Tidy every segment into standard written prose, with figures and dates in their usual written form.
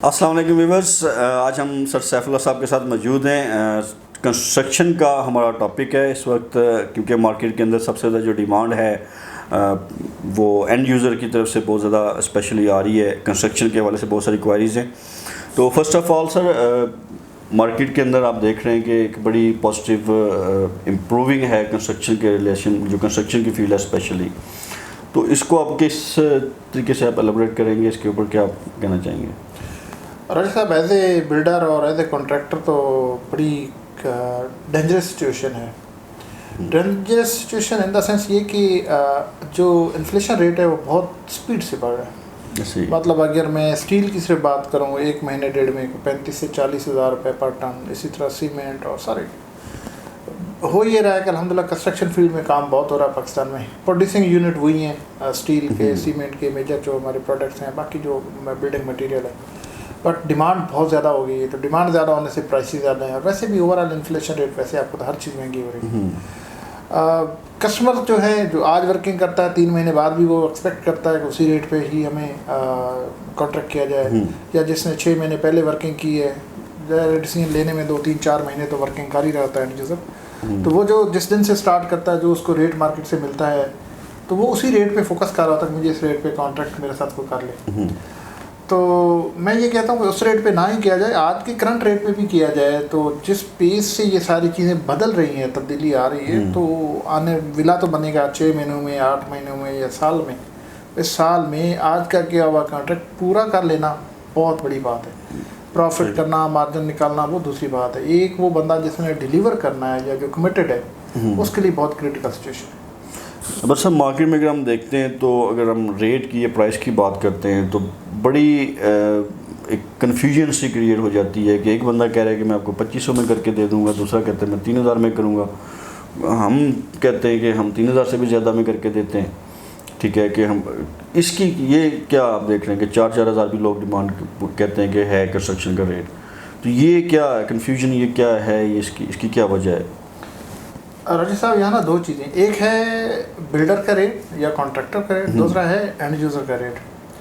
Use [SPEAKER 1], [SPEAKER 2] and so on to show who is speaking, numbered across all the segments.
[SPEAKER 1] अस्सलाम वालेकुम व्यूअर्स, आज हम सर सैफुल्लाह साहब के साथ मौजूद हैं। कंस्ट्रक्शन का हमारा टॉपिक है इस वक्त, क्योंकि मार्केट के अंदर सबसे ज़्यादा जो डिमांड है वो एंड यूज़र की तरफ से बहुत ज़्यादा स्पेशली आ रही है। कंस्ट्रक्शन के हवाले से बहुत सारी क्वारीज़ हैं। तो first of all sir, market के अंदर आप देख रहे हैं कि एक बड़ी पॉजिटिव इम्प्रूविंग है कंस्ट्रक्शन के रिलेशन, जो कंस्ट्रक्शन की फील्ड है स्पेशली। तो इसको आप किस तरीके से आप एलाबोरेट करेंगे, इसके ऊपर क्या आप कहना चाहेंगे?
[SPEAKER 2] राजेश साहब, एज ए बिल्डर और एज ए कॉन्ट्रैक्टर तो बड़ी डेंजरस सिचुएशन है। Dangerous situation in the sense ये कि जो इन्फ्लेशन रेट है वो बहुत स्पीड से बढ़ रहा है। मतलब अगर मैं स्टील की सिर्फ बात करूँ, एक महीने डेढ़ महीने को 35 से 40 हज़ार रुपये पर टन, इसी तरह सीमेंट और सारे हो ये रहा है कि अल्हम्दुलिल्लाह कंस्ट्रक्शन फील्ड में काम बहुत हो रहा है पाकिस्तान में। प्रोड्यूसिंग यूनिट वही हैं, स्टील के, सीमेंट के मेजर जो हमारे प्रोडक्ट्स हैं, बाकी जो बिल्डिंग मटेरियल है। बट डिमांड बहुत ज़्यादा हो गई है, तो डिमांड ज़्यादा होने से प्राइसेस ज़्यादा हैं। और वैसे भी ओवरऑल इन्फ्लेशन रेट, वैसे आपको तो हर चीज़ महंगी हो रही है। कस्टमर जो है, जो आज वर्किंग करता है, 3 महीने बाद भी वो एक्सपेक्ट करता है कि उसी रेट पे ही हमें कॉन्ट्रैक्ट किया जाए। या जिसने 6 महीने पहले वर्किंग की है, डिसीजन लेने में 2-3-4 महीने तो वर्किंग कर ही रहता है एंड तो वो जो जिस दिन से स्टार्ट करता है, जो उसको रेट मार्केट से मिलता है, तो वो उसी रेट पे फोकस कर रहा था कि मुझे इस रेट पे कॉन्ट्रैक्ट मेरे साथ कोई कर ले। तो मैं ये कहता हूँ कि उस रेट पे ना ही किया जाए, आज के करंट रेट पे भी किया जाए। तो जिस पेस से ये सारी चीज़ें बदल रही हैं, तब्दीली आ रही है, तो आने विला तो बनेगा 6 महीनों में, 8 महीनों में या साल में। इस साल में आज का किया हुआ कॉन्ट्रैक्ट पूरा कर लेना बहुत बड़ी बात है। प्रॉफिट करना, मार्जिन निकालना वो दूसरी बात है। एक वो बंदा जिसने डिलीवर करना है या जो कमिटेड है, उसके लिए बहुत क्रिटिकल सिचुएशन है।
[SPEAKER 1] बस हम मार्केट में अगर हम देखते हैं, तो अगर हम रेट की या प्राइस की बात करते हैं, तो बड़ी एक कन्फ्यूजन सी क्रिएट हो जाती है कि एक बंदा कह रहा है कि मैं आपको 2500 में करके दे दूंगा, दूसरा कहता है मैं 3000 में करूंगा, हम कहते हैं कि हम 3000 से भी ज़्यादा में करके देते हैं। ठीक है कि हम इसकी ये क्या आप देख रहे हैं कि 4-4 हज़ार भी लोग डिमांड कहते हैं कि है कंस्ट्रक्शन का रेट। तो ये क्या कन्फ्यूजन, ये क्या है, ये इसकी क्या वजह है?
[SPEAKER 2] राजेश साहब, यहाँ ना दो चीज़ें, एक है बिल्डर का रेट या कॉन्ट्रैक्टर का रेट, दूसरा है एंड यूज़र का रेट।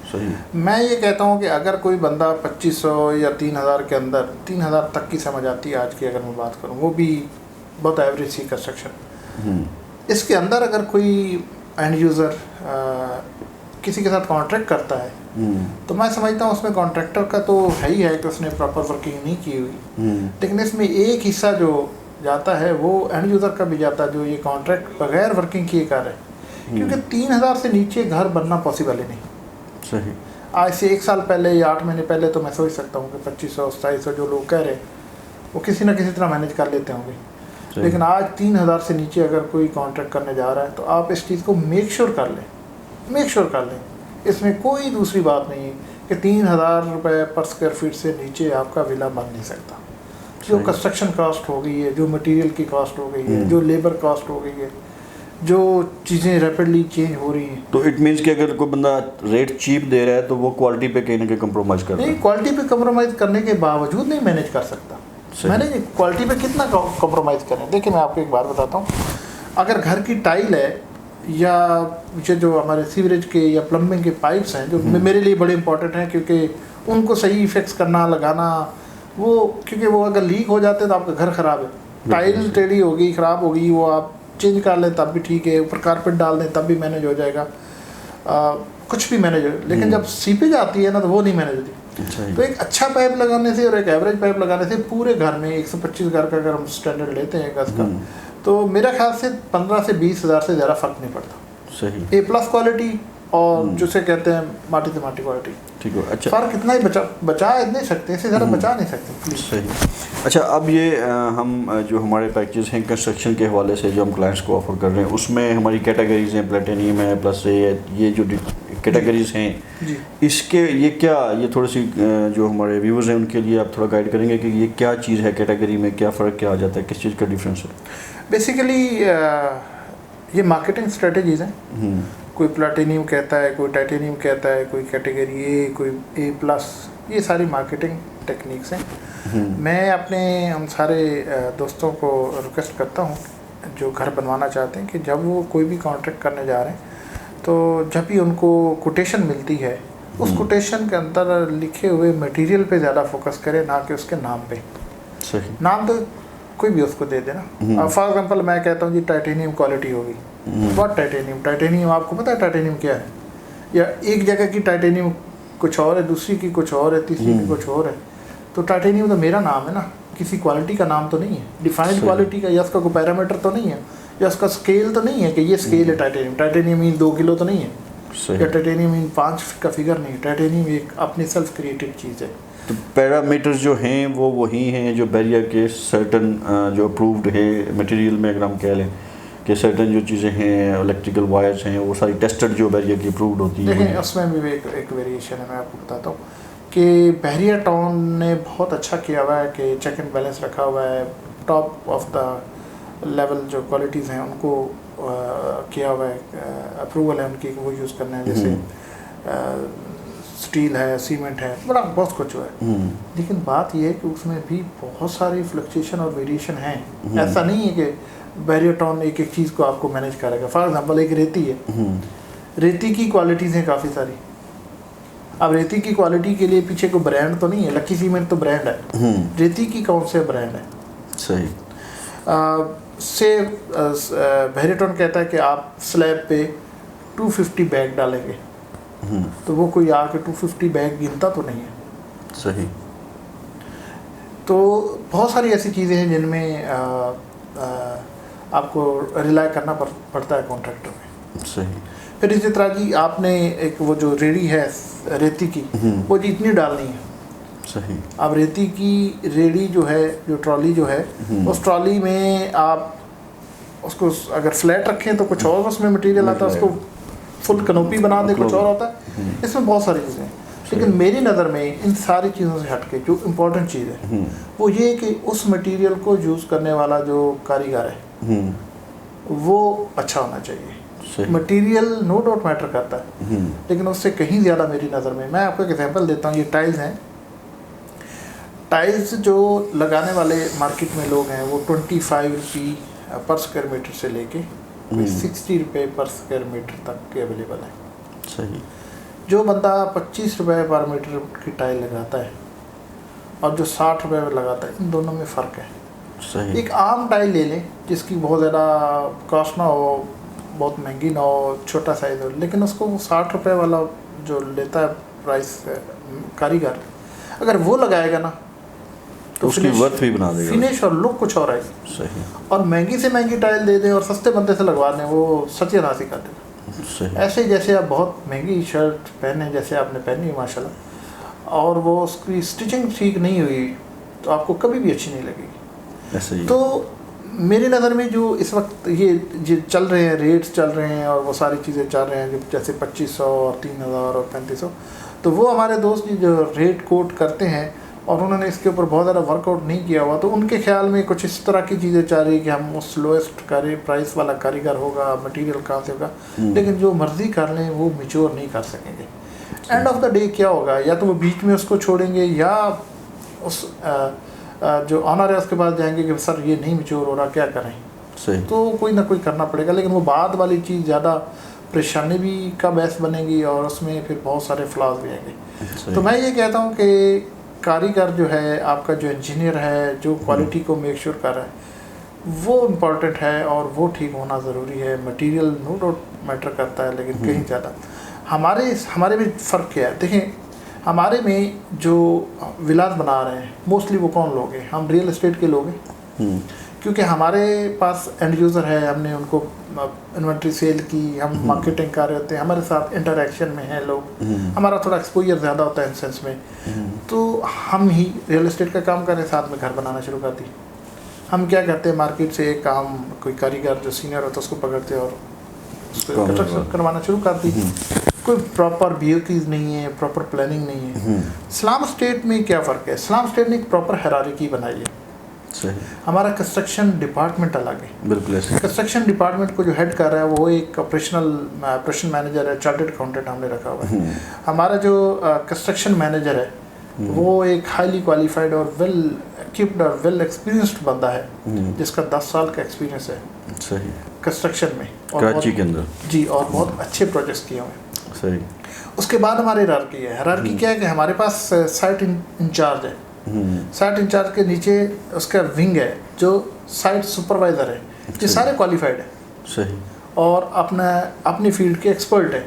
[SPEAKER 1] सही।
[SPEAKER 2] मैं ये कहता हूँ कि अगर कोई बंदा 2500 या 3000 के अंदर, 3000 तक की समझ आती है आज की, अगर मैं बात करूँ, वो भी बहुत एवरेज सी कंस्ट्रक्शन, इसके अंदर अगर कोई एंड यूज़र किसी के साथ कॉन्ट्रैक्ट करता है, तो मैं समझता हूँ उसमें कॉन्ट्रैक्टर का तो है ही है कि उसने प्रॉपर वर्किंग नहीं की हुई, लेकिन इसमें एक हिस्सा जो जाता है वो एंड यूज़र का भी जाता है, जो ये कॉन्ट्रैक्ट बगैर वर्किंग किए कर रहे हैं। क्योंकि 3000 से नीचे घर बनना पॉसिबल ही नहीं।
[SPEAKER 1] सही।
[SPEAKER 2] आज से 1 साल पहले या 8 महीने पहले तो मैं सोच सकता हूँ कि 2500-2700 जो लोग कह रहे हैं वो किसी ना किसी तरह मैनेज कर लेते होंगे। लेकिन आज 3000 से नीचे अगर कोई कॉन्ट्रैक्ट करने जा रहा है, तो आप इस चीज़ को मेक श्योर कर लें। इसमें कोई दूसरी बात नहीं है कि 3000 रुपये पर स्क्वायर फीट से नीचे आपका विला बन नहीं सकता। जो कंस्ट्रक्शन कॉस्ट हो गई है, जो मटेरियल की कॉस्ट हो गई है, जो लेबर कॉस्ट हो गई है, जो चीज़ें रैपिडली चेंज हो रही हैं,
[SPEAKER 1] तो इट मीन्स कि अगर कोई बंदा रेट चीप दे रहा है, तो वो क्वालिटी पे कहीं ना कहीं कंप्रोमाइज़ कर रहा है।
[SPEAKER 2] नहीं, क्वालिटी पे कंप्रोमाइज़ करने के बावजूद नहीं मैनेज कर सकता। मैंने क्वालिटी पे कितना कंप्रोमाइज़ करें। देखिए, मैं आपको एक बात बताता हूँ, अगर घर की टाइल है या जो हमारे सीवरेज के या प्लम्बिंग के पाइप्स हैं, जो मेरे लिए बड़े इंपॉर्टेंट हैं, क्योंकि उनको सही फिक्स करना, लगाना, वो क्योंकि वो अगर लीक हो जाते हैं तो आपका घर ख़राब है। टाइल टेढ़ी होगी, ख़राब होगी, वो आप चेंज कर लें तब भी ठीक है, ऊपर कारपेट डाल दें तब भी मैनेज हो जाएगा, कुछ भी मैनेज हो। लेकिन जब सीपेज आती है ना, तो वो नहीं मैनेज होती। तो एक अच्छा पाइप लगाने से और एक एवरेज पाइप लगाने से पूरे घर में 125 घर का अगर हम स्टैंडर्ड लेते हैं गज का, तो मेरा ख्याल से 15 से 20 हज़ार से ज़्यादा फ़र्क नहीं पड़ता।
[SPEAKER 1] सही।
[SPEAKER 2] A+ क्वालिटी और जिसे कहते हैं माटी से माटी क्वालिटी,
[SPEAKER 1] ठीक है। अच्छा,
[SPEAKER 2] फ़र्क इतना ही बचा नहीं सकते, इससे ज़्यादा बचा नहीं सकते।
[SPEAKER 1] सही। अच्छा, अब ये हम जो हमारे पैकेज हैं कंस्ट्रक्शन के हवाले से जो हम क्लाइंट्स को ऑफ़र कर रहे हैं, उसमें हमारी कैटेगरीज हैं, प्लेटिनियम है, प्लस ये जो कैटेगरीज हैं, इसके ये क्या, ये थोड़ी सी जो हमारे व्यूअर्स हैं उनके लिए आप थोड़ा गाइड करेंगे कि ये क्या चीज़ है, कैटेगरी में क्या फ़र्क क्या आ जाता है, किस चीज़ का डिफरेंस है?
[SPEAKER 2] बेसिकली ये मार्केटिंग स्ट्रेटजीज़ हैं। कोई प्लैटिनियम कहता है, कोई टाइटेनियम कहता है, कोई कैटेगरी ए, कोई A+, ये सारी मार्केटिंग टेक्निक्स हैं। मैं अपने हम सारे दोस्तों को रिक्वेस्ट करता हूँ जो घर बनवाना चाहते हैं कि जब वो कोई भी कॉन्ट्रैक्ट करने जा रहे हैं, तो जब भी उनको कोटेशन मिलती है, उस कोटेशन के अंदर लिखे हुए मटेरियल पे ज़्यादा फोकस करें, ना कि उसके नाम पे।
[SPEAKER 1] सही।
[SPEAKER 2] नाम तो कोई भी उसको दे देना। अब फॉर एग्जांपल मैं कहता हूँ जी टाइटेनियम क्वालिटी होगी, व्हाट टाइटेनियम, टाइटेनियम आपको पता है टाइटेनियम क्या है? या एक जगह की टाइटेनियम कुछ और है, दूसरी की कुछ और है, तीसरी की कुछ और है। तो टाइटेनियम तो मेरा नाम है ना, किसी क्वालिटी का नाम तो नहीं है, डिफाइंड क्वालिटी का, या उसका कोई पैरामीटर तो नहीं है, या उसका स्केल तो नहीं है कि ये स्केल है टाइटेनियम। टाइटेनियम मीन 2 किलो तो नहीं है, या टाइटेनियम मीन 5 का फिगर नहीं है। टाइटेनियम एक अपनी सेल्फ क्रिएटेड चीज़ है।
[SPEAKER 1] तो पैरामीटर्स जो हैं वो वही हैं जो बैरियर के सर्टन जो अप्रूव्ड है मटेरियल में, अगर हम कह लें कि सर्टन जो चीज़ें हैं, इलेक्ट्रिकल वायर्स हैं, वो सारी टेस्टेड जो बैरियर की अप्रूव्ड होती है।
[SPEAKER 2] देखें उसमें भी एक वेरिएशन है, मैं आपको बताता हूँ कि बैरियर टाउन ने बहुत अच्छा किया हुआ है कि चेक एंड बैलेंस रखा हुआ है, टॉप ऑफ द लेवल जो क्वालिटीज़ हैं उनको किया हुआ है, अप्रूवल है उनकी, वो यूज़ करना है। जैसे स्टील है, सीमेंट है, बड़ा बहुत कुछ हुआ है। लेकिन बात यह है कि उसमें भी बहुत सारी फ्लक्चुएशन और वेरिएशन हैं। ऐसा नहीं है कि बैरियर टाउन एक एक चीज़ को आपको मैनेज करेगा। फॉर एग्जांपल एक रेती है, रेती की क्वालिटीज़ हैं काफ़ी सारी। अब रेती की क्वालिटी के लिए पीछे कोई ब्रांड तो नहीं है, लकी सीमेंट तो ब्रांड है, रेती की कौन से ब्रांड है?
[SPEAKER 1] सही।
[SPEAKER 2] बैरियर टाउन कहता है कि आप स्लैब पे 250 बैग डालेंगे, तो वो कोई आके 250 बैग गिनता तो नहीं है।
[SPEAKER 1] सही।
[SPEAKER 2] तो बहुत सारी ऐसी चीज़ें हैं जिनमें आपको रिलाय करना पड़ता है कॉन्ट्रैक्टर में।
[SPEAKER 1] सही।
[SPEAKER 2] फिर इसी तरह जी आपने एक वो जो रेडी है रेती की, वो जी इतनी डालनी है।
[SPEAKER 1] सही।
[SPEAKER 2] अब रेती की रेडी जो है, जो ट्रॉली जो है, उस ट्रॉली में आप उसको अगर फ्लैट रखें तो कुछ और उसमें मटेरियल आता है, उसको फुल कनोपी बना दे कुछ और होता है। इसमें बहुत सारी चीज़ें हैं, लेकिन मेरी नज़र में इन सारी चीज़ों से हट के जो इम्पोर्टेंट चीज़ है वो ये कि उस मटेरियल को यूज़ करने वाला जो कारीगर है वो अच्छा होना चाहिए। मटेरियल नो डाउट मैटर करता है, लेकिन उससे कहीं ज़्यादा मेरी नज़र में, मैं आपको एक एग्जांपल देता हूँ। ये टाइल्स हैं, टाइल्स जो लगाने वाले मार्केट में लोग हैं वो 25 रुपये पर स्क्वायर मीटर से लेके 60 रुपये पर स्क्वायर मीटर तक के अवेलेबल है।
[SPEAKER 1] सही।
[SPEAKER 2] जो बंदा 25 रुपये पर मीटर की टाइल लगाता है और जो 60 रुपये में लगाता है, इन दोनों में फ़र्क है।
[SPEAKER 1] सही।
[SPEAKER 2] एक आम टाइल ले लें जिसकी बहुत ज़्यादा कॉस्ट ना हो, बहुत महंगी ना हो, छोटा साइज हो, लेकिन उसको वो 60 रुपये वाला जो लेता है प्राइस कारीगर, अगर वो लगाएगा ना
[SPEAKER 1] तो उसकी वर्थ भी बना देगा,
[SPEAKER 2] फिनिश और लुक कुछ और आएगी।
[SPEAKER 1] सही।
[SPEAKER 2] और महंगी से महंगी टाइल दे दें और सस्ते बंदे से लगवा दें, वो सत्यानाश कर देगा।
[SPEAKER 1] सही।
[SPEAKER 2] ऐसे ही जैसे आप बहुत महंगी शर्ट पहने, जैसे आपने पहनी माशाल्लाह, और वो उसकी स्टिचिंग ठीक नहीं हुई तो आपको कभी भी अच्छी नहीं लगेगी।
[SPEAKER 1] ऐसे ही।
[SPEAKER 2] तो मेरी नज़र में जो इस वक्त ये चल रहे हैं, रेट्स चल रहे हैं और वो सारी चीज़ें चल रहे हैं जो जैसे 2500 और 3000 और 3500, तो वो हमारे दोस्त जो रेट कोट करते हैं और उन्होंने इसके ऊपर बहुत ज़्यादा वर्कआउट नहीं किया हुआ, तो उनके ख्याल में कुछ इस तरह की चीज़ें चाह रही कि हम उस लोएस्ट प्राइस वाला कारीगर होगा, मटेरियल कहाँ से होगा, लेकिन जो मर्ज़ी कर लें वो मैच्योर नहीं कर सकेंगे। एंड ऑफ द डे क्या होगा, या तो वो बीच में उसको छोड़ेंगे या उस जो ऑनर है उसके पास जाएंगे कि सर ये नहीं मैच्योर हो रहा, क्या करें।
[SPEAKER 1] सही।
[SPEAKER 2] तो कोई ना कोई करना पड़ेगा, लेकिन वो बाद वाली चीज़ ज़्यादा परेशानी भी का बहस बनेगी और उसमें फिर बहुत सारे फ्लॉज भी आएंगे। तो मैं ये कहता हूँ कि कारीगर जो है, आपका जो इंजीनियर है, जो क्वालिटी को मेक श्योर कर रहा है, वो इम्पॉर्टेंट है और वो ठीक होना ज़रूरी है। मटेरियल नो डाउट मैटर करता है, लेकिन कहीं ज़्यादा हमारे में फ़र्क क्या है। देखें, हमारे में जो विलास बना रहे हैं मोस्टली वो कौन लोग हैं? हम रियल एस्टेट के लोग हैं, क्योंकि हमारे पास एंड यूज़र है, हमने उनको इन्वेंट्री सेल की, हम मार्केटिंग कर रहे होते हैं, हमारे साथ इंटरेक्शन में हैं लोग, हमारा थोड़ा एक्सपोजर ज़्यादा होता है इन सेंस में। तो हम ही रियल एस्टेट का काम करें, साथ में घर बनाना शुरू कर दी। हम क्या करते हैं, मार्केट से एक काम कोई कारीगर जो सीनियर होता है उसको पकड़ते और उसको कंस्ट्रक्शन करवाना शुरू कर दी। कोई प्रॉपर BOQs नहीं है, प्रॉपर प्लानिंग नहीं है। इस्लाम स्टेट में क्या फ़र्क है? इस्लाम स्टेट ने एक प्रॉपर हायरार्की बनाई है।
[SPEAKER 1] सही।
[SPEAKER 2] हमारा कंस्ट्रक्शन डिपार्टमेंट अलग है।
[SPEAKER 1] बिल्कुल ऐसे।
[SPEAKER 2] कंस्ट्रक्शन डिपार्टमेंट को जो हेड कर रहा है वो एक ऑपरेशन मैनेजर है, चार्टर्ड अकाउंटेंट हमने रखा हुआ है। हमारा जो कंस्ट्रक्शन मैनेजर है वो एक हाईली क्वालिफाइड और वेल इक्विप्ड और वेल एक्सपीरियंस्ड बंदा है जिसका 10 साल का एक्सपीरियंस है।
[SPEAKER 1] सही।
[SPEAKER 2] कंस्ट्रक्शन में
[SPEAKER 1] कराची के अंदर।
[SPEAKER 2] जी, और बहुत अच्छे प्रोजेक्ट्स किए हुए हैं।
[SPEAKER 1] सही।
[SPEAKER 2] उसके बाद हमारी हायरार्की है। हायरार्की क्या है कि हमारे पास साइट इंचार्ज है, साइट इंचार्ज के नीचे उसका विंग है जो साइट सुपरवाइज़र है, ये सारे क्वालिफाइड है
[SPEAKER 1] सही
[SPEAKER 2] और अपनी फील्ड के एक्सपर्ट है।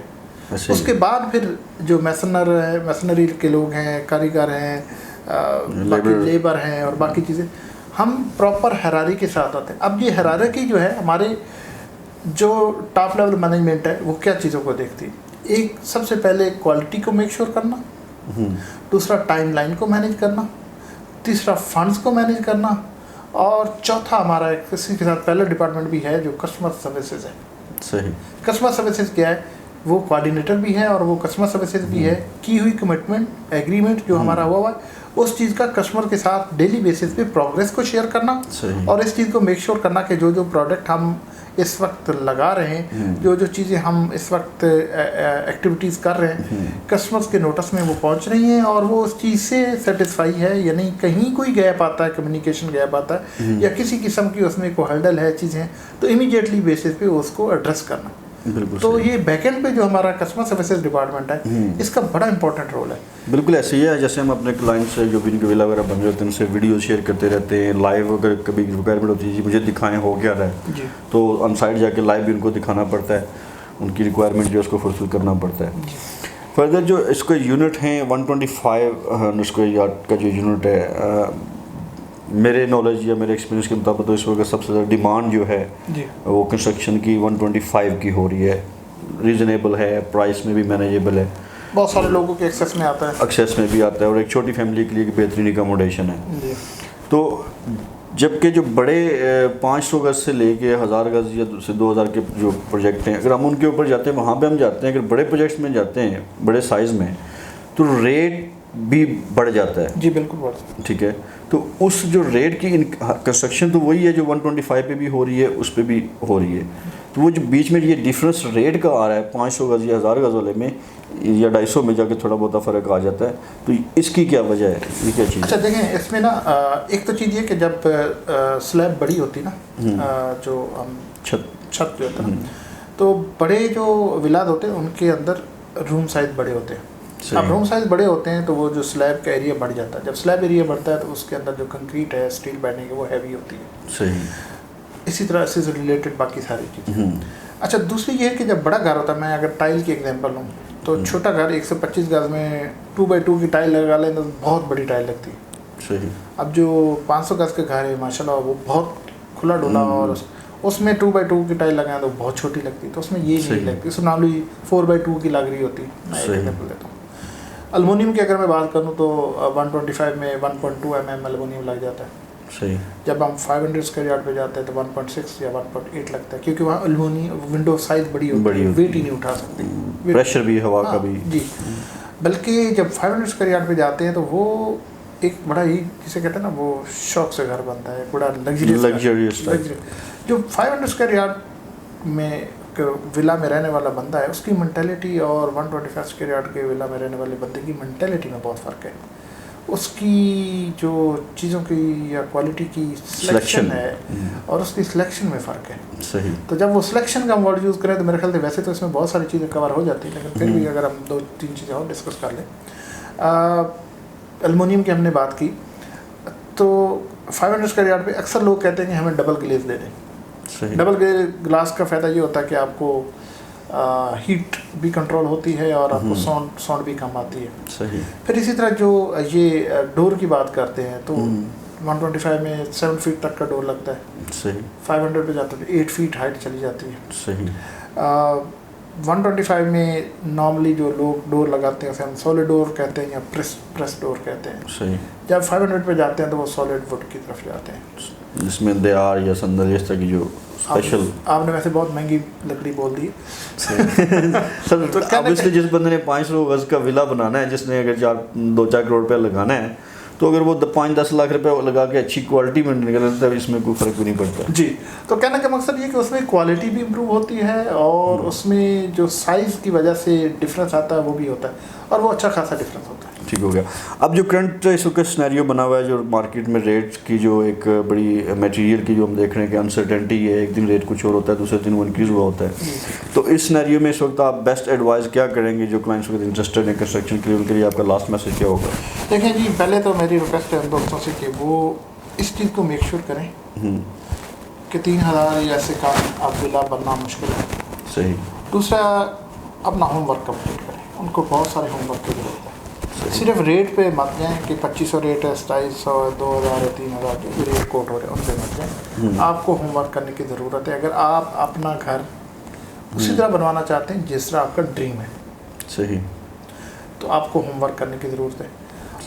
[SPEAKER 2] उसके बाद फिर जो मैसनरी के लोग हैं, कारीगर हैं, बाकी लेबर हैं और बाकी चीज़ें, हम प्रॉपर हैरारी के साथ आते हैं। अब ये हैरारकी जो है हमारे जो टॉप लेवल मैनेजमेंट है वो क्या चीज़ों को देखती है, एक सबसे पहले क्वालिटी को मेक श्योर करना, दूसरा टाइमलाइन को मैनेज करना, तीसरा फंड्स को मैनेज करना और चौथा हमारा किसी के साथ पहला डिपार्टमेंट भी है जो कस्टमर सर्विसेज है।
[SPEAKER 1] सही।
[SPEAKER 2] कस्टमर सर्विसेज क्या है, वो कोऑर्डिनेटर भी है और वो कस्टमर सर्विसेज भी है। की हुई कमिटमेंट एग्रीमेंट जो हमारा हुआ है उस चीज़ का कस्टमर के साथ डेली बेसिस पे प्रोग्रेस को शेयर करना और इस चीज़ को मेक श्योर करना कि जो प्रोडक्ट हम इस वक्त लगा रहे हैं, जो चीज़ें हम इस वक्त एक्टिविटीज़ कर रहे हैं, कस्टमर्स के नोटिस में वो पहुंच रही हैं और वो उस चीज़ से सेटिस्फाई है या नहीं, कहीं कोई गैप आता है, कम्युनिकेशन गैप आता है या किसी किस्म की उसमें कोई हर्डल है चीज़ें, तो इमीडिएटली बेसिस पे उसको एड्रेस करना। तो ये बैकएंड पे जो हमारा कस्टमर सर्विसेज डिपार्टमेंट है इसका बड़ा इंपॉर्टेंट रोल है।
[SPEAKER 1] बिल्कुल ऐसे ही है, जैसे हम अपने क्लाइंट से जो भी इनके विला वगैरह बन जाते हैं उनसे वीडियो शेयर करते रहते हैं, लाइव अगर कभी रिक्वायरमेंट होती है जी मुझे दिखाएं हो क्या रहा है, तो ऑन साइड जाके लाइव भी उनको दिखाना पड़ता है, उनकी रिक्वायरमेंट जो उसको फुलफिल करना पड़ता है। फर्दर जो इसको यूनिट हैं 125 स्क्वायर यार्ड का जो यूनिट है, मेरे नॉलेज या मेरे एक्सपीरियंस के मुताबिक तो इस वक्त सबसे ज़्यादा डिमांड जो है वो कंस्ट्रक्शन की 125 की हो रही है। रीज़नेबल है, प्राइस में भी मैनेजेबल है,
[SPEAKER 2] बहुत सारे लोगों के एक्सेस में आता है,
[SPEAKER 1] एक्सेस में भी आता है और एक छोटी फैमिली के लिए एक बेहतरीन अकोमोडेशन है। तो जबकि जो बड़े 500 गज से लेके 1000 गज या 2000 के जो प्रोजेक्ट हैं, अगर हम उनके ऊपर जाते हैं वहाँ पे हम जाते हैं, अगर बड़े प्रोजेक्ट्स में जाते हैं बड़े साइज़ में तो रेट भी बढ़ जाता है।
[SPEAKER 2] जी बिल्कुल बढ़ता है।
[SPEAKER 1] ठीक है, तो उस जो रेट की कंस्ट्रक्शन तो वही है जो 125 पे भी हो रही है, उस पे भी हो रही है, तो वो जो बीच में ये डिफरेंस रेट का आ रहा है 500 गज या 1000 गज वाले में या 250 में जाके थोड़ा बहुत फ़र्क आ जाता है, तो इसकी क्या वजह है, ये क्या चीज़?
[SPEAKER 2] अच्छा देखें, इसमें ना एक तो चीज़ ये कि जब स्लैब बड़ी होती ना, जो हम छत जो होता है ना, तो बड़े जो विलाद होते हैं उनके अंदर रूम साइज बड़े होते हैं। अब रूम साइज बड़े होते हैं तो वो जो स्लैब का एरिया बढ़ जाता है, जब स्लैब एरिया बढ़ता है तो उसके अंदर जो कंक्रीट है, स्टील बैडिंग है, वो हैवी होती है।
[SPEAKER 1] सही।
[SPEAKER 2] इसी तरह से रिलेटेड बाकी सारी चीज़ें। अच्छा दूसरी ये है कि जब बड़ा घर होता है, मैं अगर टाइल की एग्जांपल लूँ तो छोटा घर 125 गज में 2x2 की टाइल लगा लें तो बहुत बड़ी टाइल लगती है।
[SPEAKER 1] सही।
[SPEAKER 2] अब जो 500 गज का घर है माशाल्लाह वो बहुत खुला डुला और उसमें 2x2 की टाइल लगाएं तो बहुत छोटी लगती है, तो उसमें ये नहीं लगती, उसमें नॉर्मली 4x2 की लग रही होती है। मैं एक एग्जांपल देता हूँ, एल्युमिनियम की अगर मैं बात करूँ तो 125 में 1.2 mm एल्युमिनियम लग जाता है।
[SPEAKER 1] सही।
[SPEAKER 2] जब हम 500 स्क्वायर यार्ड पे जाते हैं तो 1.6 या 1.8 लगता है, क्योंकि वहाँ एल्युमिनियम विंडो साइज बड़ी होती है, वेट ही नहीं उठा सकती,
[SPEAKER 1] प्रेशर भी हवा का भी। जी।
[SPEAKER 2] बल्कि जब 500 स्क्वायर यार्ड पे जाते हैं तो वो एक बड़ा ही जिसे कहते हैं ना, वो शौक से घर बनता है, बड़ा लग्जरियस। जो 500 स्क्वायर यार्ड में विला में रहने वाला बंदा है उसकी मेंटालिटी और 125 स्क्वायर यार्ड के विला में रहने वाले बंदे की मेंटालिटी में बहुत फ़र्क है। उसकी जो चीज़ों की या क्वालिटी की सिलेक्शन है और उसकी सिलेक्शन में फ़र्क है।
[SPEAKER 1] सही।
[SPEAKER 2] तो जब वो सिलेक्शन का हम वर्ड यूज़ करें तो मेरे ख्याल से वैसे तो इसमें बहुत सारी चीज़ें कवर हो जाती हैं, लेकिन फिर भी अगर हम 2-3 चीज़ें और डिस्कस कर लें। एल्युमिनियम की हमने बात की तो 500 स्क्वायर यार्ड पे अक्सर लोग कहते हैं कि हमें डबल ग्लेज दे दें।
[SPEAKER 1] सही।
[SPEAKER 2] डबल ग्लास का फ़ायदा ये होता है कि आपको हीट भी कंट्रोल होती है और आपको साउंड भी कम आती है।
[SPEAKER 1] सही।
[SPEAKER 2] फिर इसी तरह जो ये डोर की बात करते हैं तो 125 में 7 फीट तक का डोर लगता है।
[SPEAKER 1] सही।
[SPEAKER 2] 500 पे जाते हैं 8 फीट हाइट चली जाती है।
[SPEAKER 1] सही।
[SPEAKER 2] 125 में नॉर्मली जो लोग डोर लगाते हैं उसे हम सॉलिड डोर कहते हैं या प्रेस डोर कहते हैं।
[SPEAKER 1] सही।
[SPEAKER 2] जब 500 पे जाते हैं तो वो सॉलिड वुड की तरफ जाते हैं,
[SPEAKER 1] जिसमें दीवार या संदल इस तरह की जो स्पेशल।
[SPEAKER 2] आपने वैसे बहुत महंगी लकड़ी बोल दी
[SPEAKER 1] सर। तो ऑब्वियसली जिस बंदे ने 500 गज का विला बनाना है, जिसने अगर 2-4 करोड़ रुपया लगाना है, तो अगर वो 5-10 लाख रुपए लगा के अच्छी क्वालिटी में निकलता है इसमें कोई फ़र्क भी नहीं पड़ता।
[SPEAKER 2] जी। तो कहने का मकसद ये कि उसमें क्वालिटी भी इम्प्रूव होती है और उसमें जो साइज़ की वजह से डिफरेंस आता है वो भी होता है और वो अच्छा खासा डिफरेंस होता है।
[SPEAKER 1] ठीक हो गया। अब जो करंट इस वक्त सिनेरियो बना हुआ है, जो मार्केट में रेट की जो एक बड़ी मटेरियल की जो हम देख रहे हैं कि अनसर्टेनिटी है, एक दिन रेट कुछ और होता है, दूसरे दिन वो इंक्रीज़ हुआ होता है, तो इस सिनेरियो में इस वक्त आप बेस्ट एडवाइस क्या करेंगे जो क्लाइंट्स वक्त इंटरेस्टेड हैं कंस्ट्रक्शन के लिए, उनके लिए आपका लास्ट मैसेज क्या होगा?
[SPEAKER 2] देखें जी, पहले तो मेरी रिक्वेस्ट है उन दोस्तों से कि वो इस चीज़ को मेक श्योर करें कि 3000 या ऐसे काम अब्दुल्ला बनना मुश्किल है।
[SPEAKER 1] सही।
[SPEAKER 2] दूसरा, अपना होमवर्क कंप्लीट करें, उनको बहुत सारे होमवर्क की ज़रूरत है। सिर्फ रेट पे मत जाएं कि 2500 रेट है, 2700, 2000 है, 3000 जो भी रेट कोट हो रहे हैं उन पे मत जाएं। आपको होमवर्क करने की ज़रूरत है। अगर आप अपना घर उसी तरह बनवाना चाहते हैं जिस तरह आपका ड्रीम है,
[SPEAKER 1] सही,
[SPEAKER 2] तो आपको होमवर्क करने की ज़रूरत है।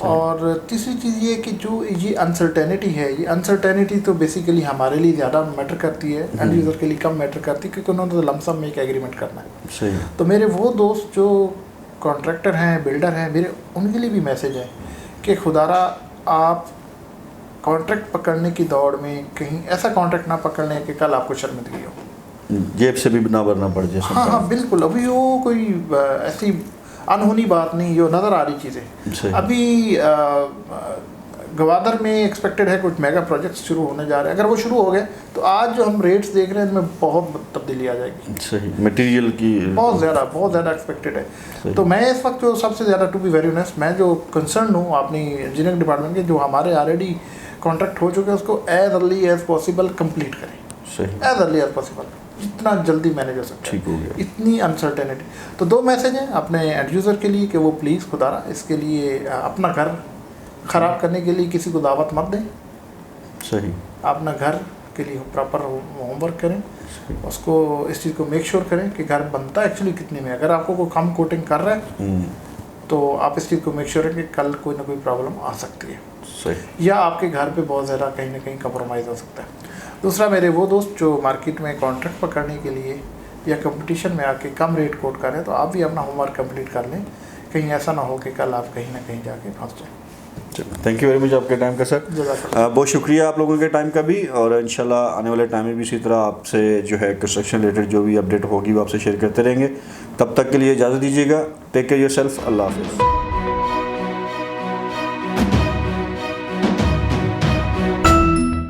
[SPEAKER 2] और तीसरी चीज़ ये कि जो ये अनसर्टेनिटी है, ये अनसर्टेनिटी तो बेसिकली हमारे लिए ज़्यादा मैटर करती है, एंड यूज़र के लिए कम मैटर करती है, क्योंकि उन्होंने तो लमसम में एक एग्रीमेंट करना है।
[SPEAKER 1] सही।
[SPEAKER 2] तो मेरे वो दोस्त जो कॉन्ट्रैक्टर हैं, बिल्डर हैं, मेरे उनके लिए भी मैसेज है कि खुदारा आप कॉन्ट्रैक्ट पकड़ने की दौड़ में कहीं ऐसा कॉन्ट्रैक्ट ना पकड़ लें कि कल आपको शर्मिंदगी हो,
[SPEAKER 1] जेब से भी ना भरना पड़ जाए।
[SPEAKER 2] हाँ, बिल्कुल। अभी वो कोई ऐसी अनहोनी बात नहीं, जो नज़र आ रही चीज़ें। अभी गवादर में एक्सपेक्टेड है कुछ मेगा प्रोजेक्ट्स शुरू होने जा रहे हैं। अगर वो शुरू हो गए तो आज जो हम रेट्स देख रहे हैं इनमें बहुत तब्दीली आ जाएगी।
[SPEAKER 1] सही, मटेरियल की
[SPEAKER 2] बहुत ज़्यादा एक्सपेक्टेड है। तो मैं इस वक्त जो सबसे ज़्यादा, टू बी वेरी ऑनेस्ट, मैं जो कंसर्न हूँ अपनी इंजीनियरिंग डिपार्टमेंट के, जो हमारे ऑलरेडी कॉन्ट्रैक्ट हो चुके हैं उसको as early as possible complete करें।
[SPEAKER 1] सही,
[SPEAKER 2] एज अर्ली एज पॉसिबल, जितना जल्दी मैनेज हो सकता है।
[SPEAKER 1] ठीक हो गया।
[SPEAKER 2] इतनी अनसर्टेनिटी। तो 2 मैसेज हैं अपने एंड यूज़र के लिए कि वो प्लीज़ खुदारा इसके लिए अपना घर ख़राब करने के लिए किसी को दावत मत दें।
[SPEAKER 1] सही।
[SPEAKER 2] अपना घर के लिए प्रॉपर होमवर्क करें, उसको इस चीज़ को मेक श्योर करें कि घर बनता एक्चुअली कितने में। अगर आपको कोई कम कोटिंग कर रहा है तो आप इस चीज़ को मेक श्योर करें कि कल कोई ना कोई प्रॉब्लम आ सकती है।
[SPEAKER 1] सही।
[SPEAKER 2] या आपके घर पे बहुत ज़्यादा कहीं ना कहीं कंप्रोमाइज़ हो सकता है। दूसरा, मेरे वो दोस्त जो मार्केट में कॉन्ट्रैक्ट पकड़ने के लिए या कंपटीशन में आके कम रेट कोट कर रहे हैं, तो आप भी अपना होमवर्क कंप्लीट कर लें, कहीं ऐसा ना हो कि कल आप कहीं ना कहीं जाके फंस जाएं।
[SPEAKER 1] थैंक यू वेरी मच आपके टाइम का सर। बहुत शुक्रिया आप लोगों के टाइम का भी, और इंशाल्लाह आने वाले टाइम में भी इसी तरह आपसे जो है कंस्ट्रक्शन रिलेटेड जो भी अपडेट होगी वो आपसे शेयर करते रहेंगे। तब तक के लिए इजाज़त दीजिएगा। Take care yourself. अल्लाह हाफिज़।